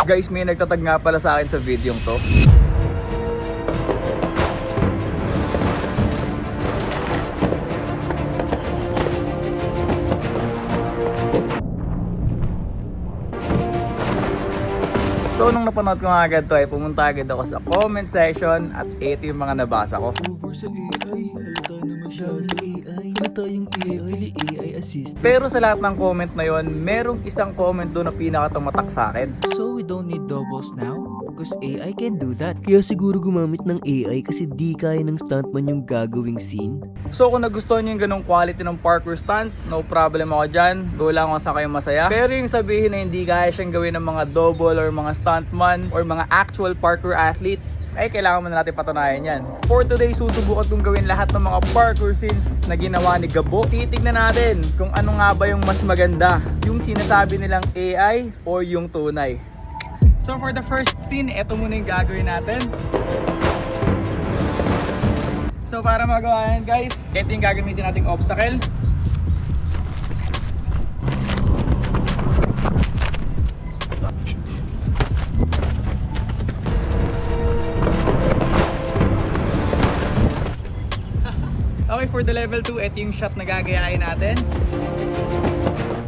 Guys, may nagtatag nga pala sa akin sa video to. So nung napanood ko nga agad to ay pumunta agad ako sa comment section at ito yung mga nabasa ko. Over sa AI, halata na masyado AI. Halata yung heavily AI assistant. Pero sa lahat ng comment na yon, merong isang comment doon na pinakatumatak sa akin. So we don't need doubles now? Because AI can do that. Kaya siguro gumamit ng AI kasi di kaya ng stuntman yung gagawing scene. So kung nagustuhan nyo yung ganong quality ng parkour stunts, no problem ako dyan. Go lang kung saan kayo masaya. Pero yung sabihin na hindi kaya siyang gawin ng mga double or mga stuntman or mga actual parkour athletes, ay kailangan mo na natin patunayan yan. For today, susubukan kong gawin lahat ng mga parkour scenes na ginawa ni Gabo. Titignan natin kung ano nga ba yung mas maganda, yung sinasabi nilang AI o yung tunay. So for the first scene, eto muna yung gagawin natin. So para magawa yan guys, ito yung gagamitin nating obstacle. Okay, for the level 2, ito yung shot na gagayain natin.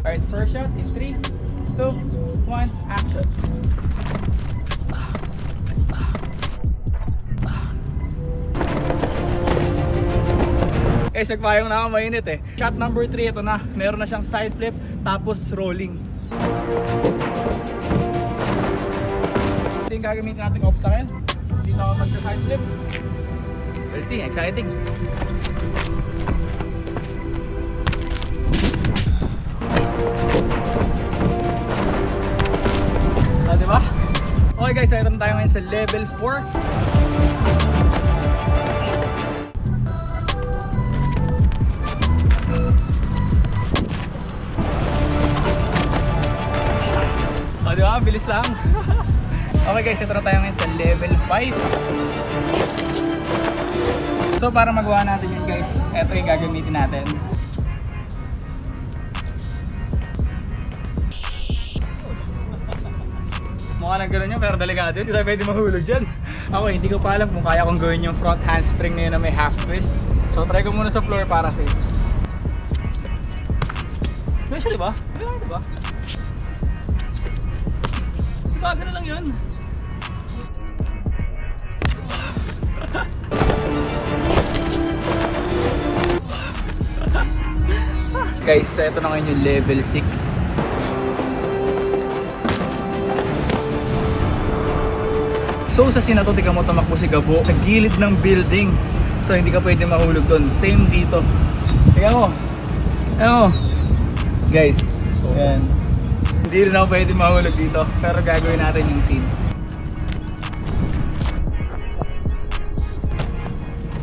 Alright, first shot in 3, 2, 1, action! Guys, nagpayong na ako, mainit eh. Shot number 3, ito na. Meron na siyang side flip, tapos rolling. Ito yung gagamitin natin obstacle. Dito ako mag-side flip. We'll see, exciting. Diba? Okay guys, ito na tayo ngayon sa level 4. Diba? Bilis lang. Okay guys, ito na tayo ngayon sa level 5. So para magawa natin yun guys, ito yung gagamitin natin. Mukha lang gano'n yun, pero delikado yun. Hindi tayo pwede mahulog dyan. Ako, hindi ko pa alam kung kaya kong gawin yung front handspring na yun na may half twist. So try ko muna sa floor para safe. May siya diba? May lang diba? Diba, gano'n lang yun. Guys, ito na ngayon yung level 6. So sa scene na to, tingnan mo, tumakbo si Gabo sa gilid ng building. So hindi ka pwede mahulog doon. Same dito. Tingnan mo. Tingnan mo. Guys, yan. Hindi rin ako pwede mahulog dito. Pero gagawin natin yung scene.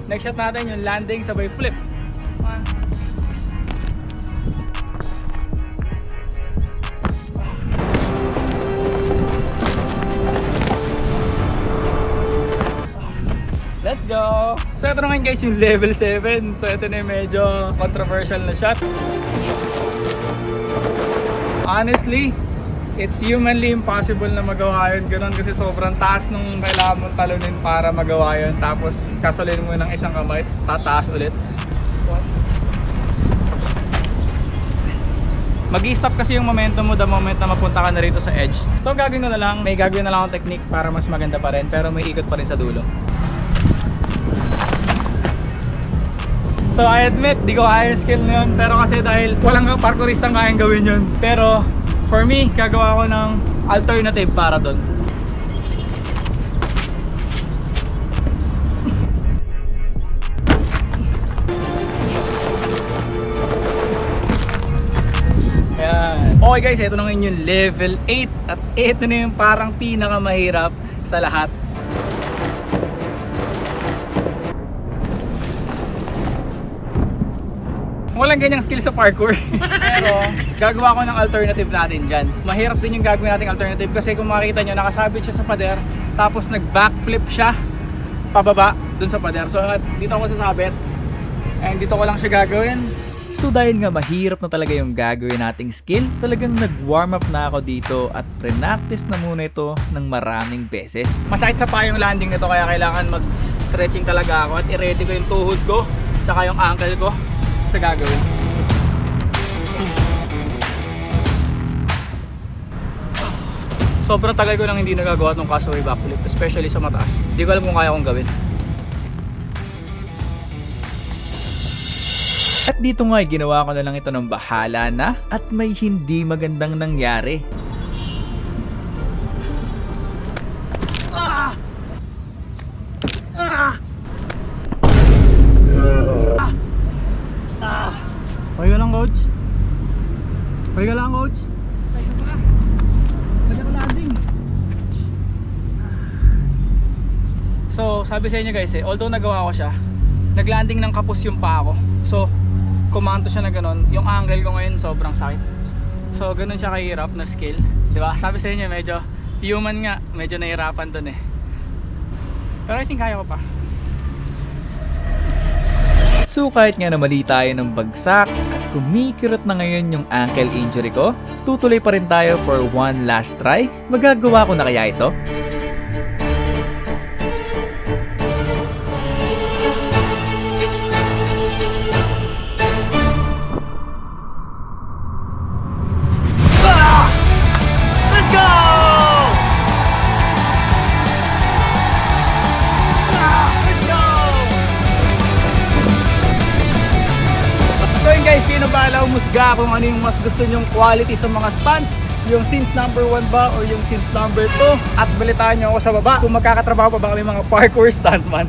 Next shot natin yung landing sabay flip. Let's go! So ito naman guys yung level 7. So ito na yung medyo controversial na shot. Honestly, it's humanly impossible na magawa yun. Ganun kasi sobrang taas nung kailangan mong talunin para magawa yun. Tapos kasulin mo ng isang kamay, tataas ulit. Mag-i-stop kasi yung momentum mo the moment na mapunta ka na rito sa edge. So gagawin ko na lang, may gagawin na lang akong technique para mas maganda pa rin. Pero may ikot pa rin sa dulo. So I admit, di ko kaya yung skill na yun. Pero kasi dahil walang parkouristang kayang gawin yun. Pero for me, gagawa ko ng alternative para doon. Ayan. Okay guys, ito na ngayon yung level 8. At ito na yung parang pinakamahirap sa lahat. Walang ganyang skill sa parkour. Pero gagawa ko ng alternative natin dyan. Mahirap din yung gagawin nating alternative kasi kung makikita nyo, nakasabit siya sa pader, tapos nag-backflip siya pababa dun sa pader. So dito ako sasabit, and dito ko lang siya gagawin. So dahil nga mahirap na talaga yung gagawin nating skill, talagang nag-warm up na ako dito at pre-practice na muna ito ng maraming beses. Masakit sa pa yung landing nito kaya kailangan mag-stretching talaga ako at i-ready ko yung tuhod ko saka yung ankle ko sa gagawin. Sobrang tagal ko nang hindi nagagawa ng castaway backflip, especially sa mataas. Hindi ko alam kung kaya kong gawin. At dito nga ginawa ko na lang ito ng bahala na at may hindi magandang nangyari. Okay ka lang, coach? Okay ka lang, coach? So, sabi sa inyo guys although nagawa ko siya, naglanding ng kapos yung paa ko. So, kumanto siya na ganun. Yung angle ko ngayon sobrang sakit. So, ganun siya kahirap na skill. Diba? Sabi sa inyo medyo human nga. Medyo nahirapan dun Pero I think kaya ko pa. So kahit nga na mali tayo ng bagsak at kumikirot na ngayon yung ankle injury ko, tutuloy pa rin tayo for one last try. Magagawa ko na kaya ito? Let's go! So yun guys, kayo na bahala umusga kung ano yung mas gusto nyong quality sa mga stunts, yung scenes number 1 ba or yung scenes number 2, at balitaan nyo ako sa baba kung magkakatrabaho pa ba kami mga parkour stuntman.